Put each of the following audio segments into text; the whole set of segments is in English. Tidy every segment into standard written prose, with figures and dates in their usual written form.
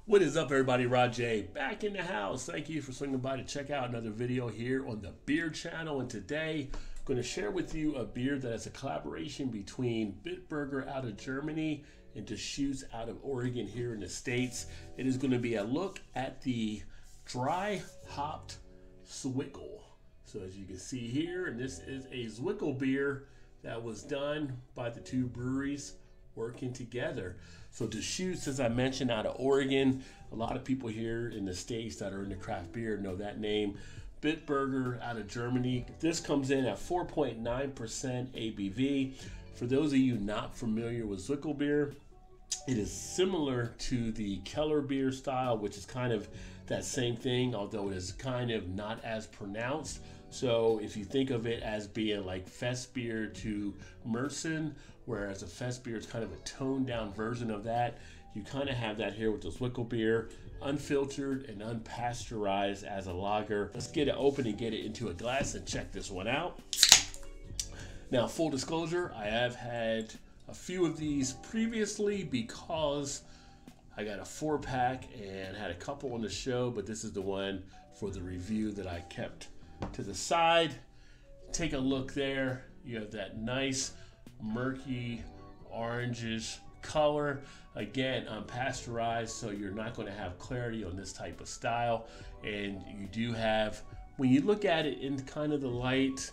What is up, everybody? Rod J back in the house. Thank you for swinging by to check out another video here on the beer channel. And today I'm going to share with you a beer that is a collaboration between Bitburger out of Germany and Deschutes out of Oregon here in the States. It is going to be a look at the Dry Hop'd Zwickel. So as you can see here, and this is a Zwickl beer that was done by the two breweries working together. So Deschutes, as I mentioned, out of Oregon. A lot of people here in the States that are into craft beer know that name. Bitburger out of Germany. This comes in at 4.9% ABV. For those of you not familiar with Zwickl beer, it is similar to the Keller beer style, which is kind of that same thing, although it is kind of not as pronounced. So if you think of it as being like fest beer to Märzen, whereas a fest beer is kind of a toned down version of that, you kind of have that here with the Zwickl beer, unfiltered and unpasteurized as a lager. Let's get it open and get it into a glass and check this one out. Now, full disclosure, I have had a few of these previously because I got a 4-pack and had a couple on the show, but this is the one for the review that I kept to the side. Take a look there. You have that nice murky orangish color. Again, unpasteurized, so you're not going to have clarity on this type of style. And you do have, when you look at it in kind of the light,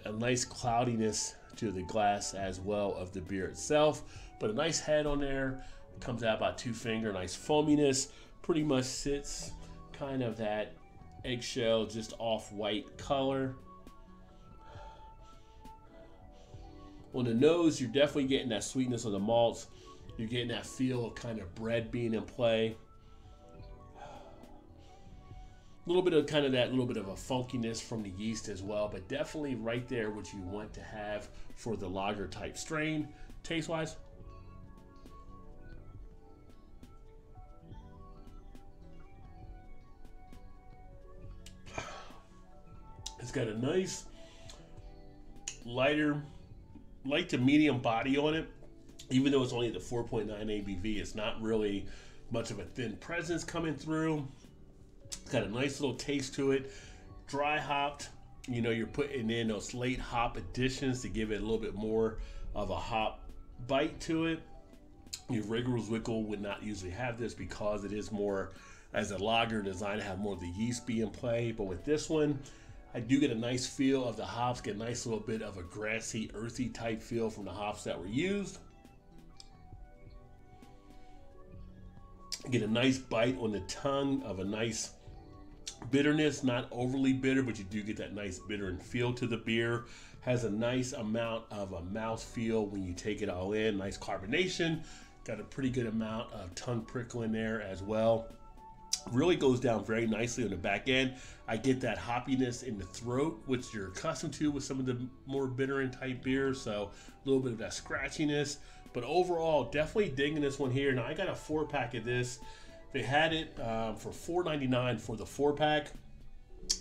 a nice cloudiness to the glass as well of the beer itself. But a nice head on there. Comes out about 2 finger, nice foaminess. Pretty much sits kind of that eggshell, just off-white color. On the nose, you're definitely getting that sweetness of the malts. You're getting that feel of kind of bread being in play. A little bit of kind of that little bit of a funkiness from the yeast as well, but definitely right there what you want to have for the lager type strain. Taste-wise, it's got a nice light to medium body on it. Even though it's only the 4.9 ABV, it's not really much of a thin presence coming through. It's got a nice little taste to it. Dry hopped, you know, you're putting in those late hop additions to give it a little bit more of a hop bite to it. Your regular Zwickel would not usually have this because it is more as a lager designed to have more of the yeast be in play. But with this one, I do get a nice feel of the hops, get a nice little bit of a grassy, earthy type feel from the hops that were used. Get a nice bite on the tongue of a nice bitterness, not overly bitter, but you do get that nice bitter and feel to the beer. Has a nice amount of a mouth feel when you take it all in. Nice carbonation. Got a pretty good amount of tongue prickle in there as well. Really goes down very nicely on the back end. I get that hoppiness in the throat, which you're accustomed to with some of the more bitter and type beers. So a little bit of that scratchiness. But overall, definitely digging this one here. Now, I got a 4-pack of this. They had it for $4.99 for the 4-pack.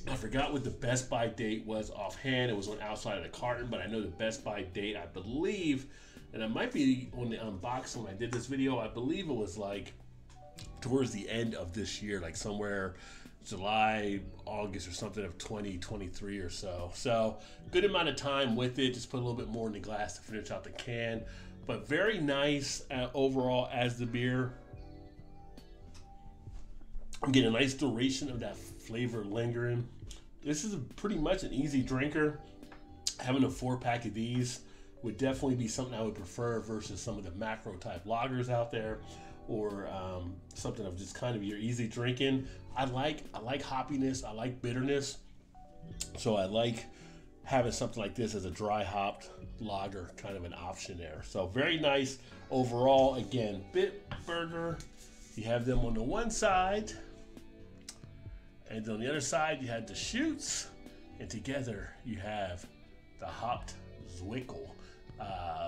I forgot what the Best By date was offhand. It was on outside of the carton, but I know the Best By date, I believe, and it might be on the unboxing when I did this video, I believe it was like towards the end of this year, like somewhere July, August or something of 2023 or so. So good amount of time with it. Just put a little bit more in the glass to finish out the can. But very nice overall as the beer. I'm getting a nice duration of that flavor lingering. This is pretty much an easy drinker. Having a 4-pack of these would definitely be something I would prefer versus some of the macro type lagers out there, or something of just kind of your easy drinking. I like hoppiness. I like bitterness. So I like having something like this as a dry hopped lager, kind of an option there. So very nice overall. Again, Bitburger, you have them on the one side, and on the other side you have Deschutes, and together you have the Hop'd Zwickel.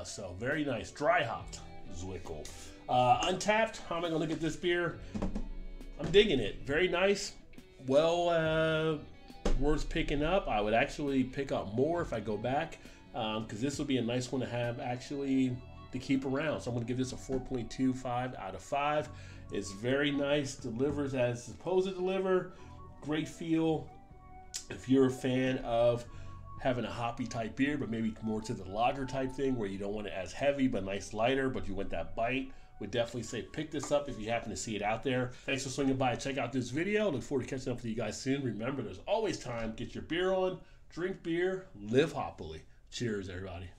So very nice, dry hopped Zwickel. Untapped, how am I gonna look at this beer? I'm digging it. Very nice. Well, worth picking up. I would actually pick up more if I go back, because this would be a nice one to have actually to keep around. So I'm going to give this a 4.25 out of 5. It's very nice, delivers as it's supposed to deliver. Great feel. If you're a fan of having a hoppy type beer, but maybe more to the lager type thing where you don't want it as heavy but nice lighter, but you want that bite, would definitely say pick this up if you happen to see it out there. Thanks for swinging by and check out this video. Look forward to catching up with you guys soon. Remember, there's always time. Get your beer on, drink beer, live hoppily. Cheers, everybody.